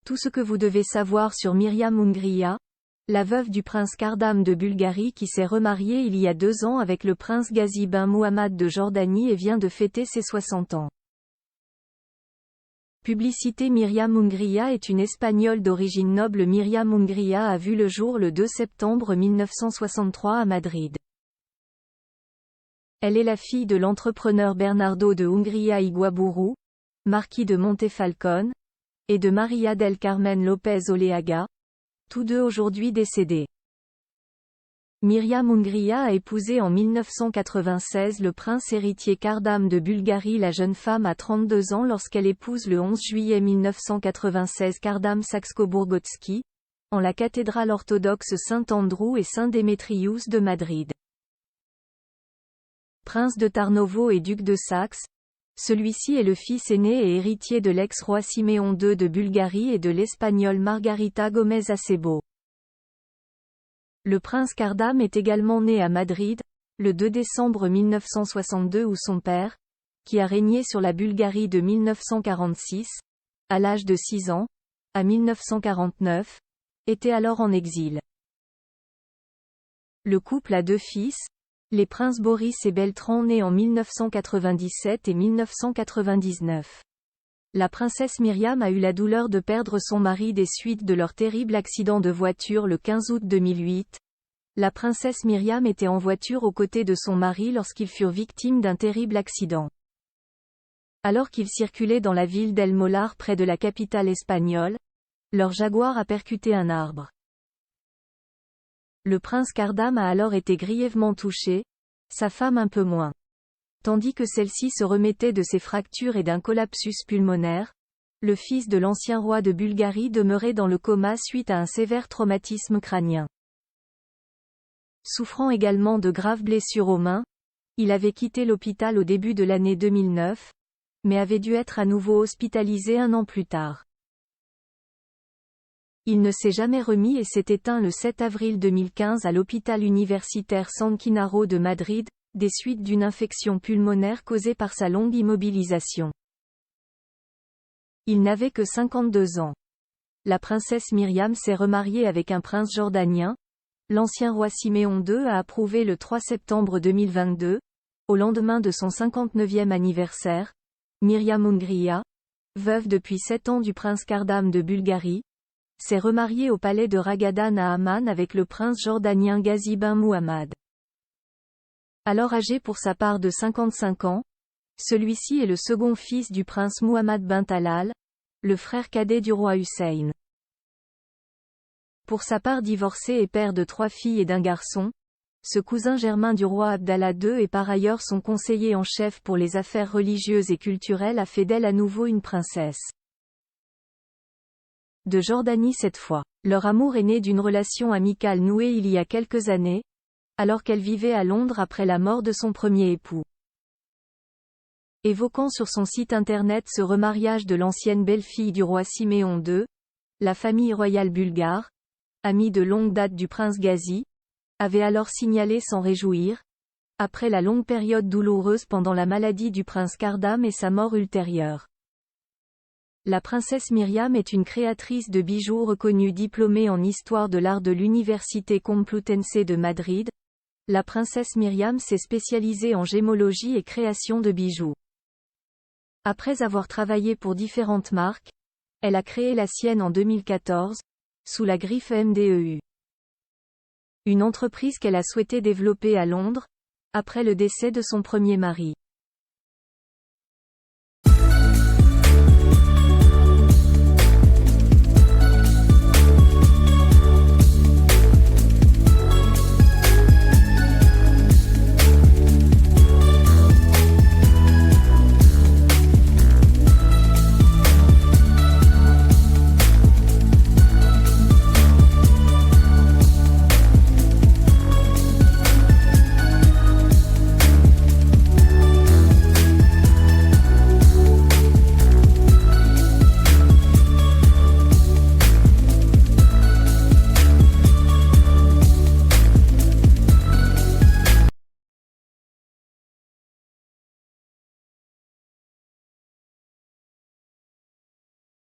Tout ce que vous devez savoir sur Myriam Hungria, la veuve du prince Kardam de Bulgarie qui s'est remariée il y a 2 ans avec le prince Ghazi bin Muhammad de Jordanie et vient de fêter ses 60 ans. Publicité. Myriam Hungria est une Espagnole d'origine noble. Myriam Hungria a vu le jour le 2 septembre 1963 à Madrid. Elle est la fille de l'entrepreneur Bernardo de Hungria Iguaburu, marquis de Montefalcone, et de María del Carmen López Oleaga, tous deux aujourd'hui décédés. Myriam Hungria a épousé en 1996 le prince héritier Kardam de Bulgarie. La jeune femme a 32 ans lorsqu'elle épouse le 11 juillet 1996 Kardam Saxcoburgotski, en la cathédrale orthodoxe Saint-Andrew et Saint-Démétrius de Madrid. Prince de Tarnovo et duc de Saxe, celui-ci est le fils aîné et héritier de l'ex-roi Siméon II de Bulgarie et de l'espagnole Margarita Gómez Acebo. Le prince Kardam est également né à Madrid, le 2 décembre 1962 où son père, qui a régné sur la Bulgarie de 1946, à l'âge de 6 ans, à 1949, était alors en exil. Le couple a 2 fils, les princes Boris et Beltran nés en 1997 et 1999. La princesse Myriam a eu la douleur de perdre son mari des suites de leur terrible accident de voiture le 15 août 2008. La princesse Myriam était en voiture aux côtés de son mari lorsqu'ils furent victimes d'un terrible accident. Alors qu'ils circulaient dans la ville d'El Molar près de la capitale espagnole, leur Jaguar a percuté un arbre. Le prince Kardam a alors été grièvement touché, sa femme un peu moins. Tandis que celle-ci se remettait de ses fractures et d'un collapsus pulmonaire, le fils de l'ancien roi de Bulgarie demeurait dans le coma suite à un sévère traumatisme crânien. Souffrant également de graves blessures aux mains, il avait quitté l'hôpital au début de l'année 2009, mais avait dû être à nouveau hospitalisé 1 an plus tard. Il ne s'est jamais remis et s'est éteint le 7 avril 2015 à l'hôpital universitaire San Quinaro de Madrid, des suites d'une infection pulmonaire causée par sa longue immobilisation. Il n'avait que 52 ans. La princesse Myriam s'est remariée avec un prince jordanien. L'ancien roi Siméon II a approuvé le 3 septembre 2022, au lendemain de son 59e anniversaire, Myriam Hungria, veuve depuis 7 ans du prince Kardam de Bulgarie, s'est remariée au palais de Ragadan à Amman avec le prince jordanien Ghazi bin Muhammad. Alors âgé pour sa part de 55 ans, celui-ci est le second fils du prince Muhammad bin Talal, le frère cadet du roi Hussein. Pour sa part divorcé et père de 3 filles et d'un garçon, ce cousin germain du roi Abdallah II est par ailleurs son conseiller en chef pour les affaires religieuses et culturelles, a fait d'elle à nouveau une princesse de Jordanie cette fois. Leur amour est né d'une relation amicale nouée il y a quelques années, alors qu'elle vivait à Londres après la mort de son premier époux. Évoquant sur son site internet ce remariage de l'ancienne belle-fille du roi Siméon II, la famille royale bulgare, amie de longue date du prince Ghazi, avait alors signalé s'en réjouir, après la longue période douloureuse pendant la maladie du prince Kardam et sa mort ultérieure. La princesse Myriam est une créatrice de bijoux reconnue diplômée en histoire de l'art de l'Université Complutense de Madrid. La princesse Myriam s'est spécialisée en gémologie et création de bijoux. Après avoir travaillé pour différentes marques, elle a créé la sienne en 2014, sous la griffe MDEU. Une entreprise qu'elle a souhaité développer à Londres, après le décès de son premier mari.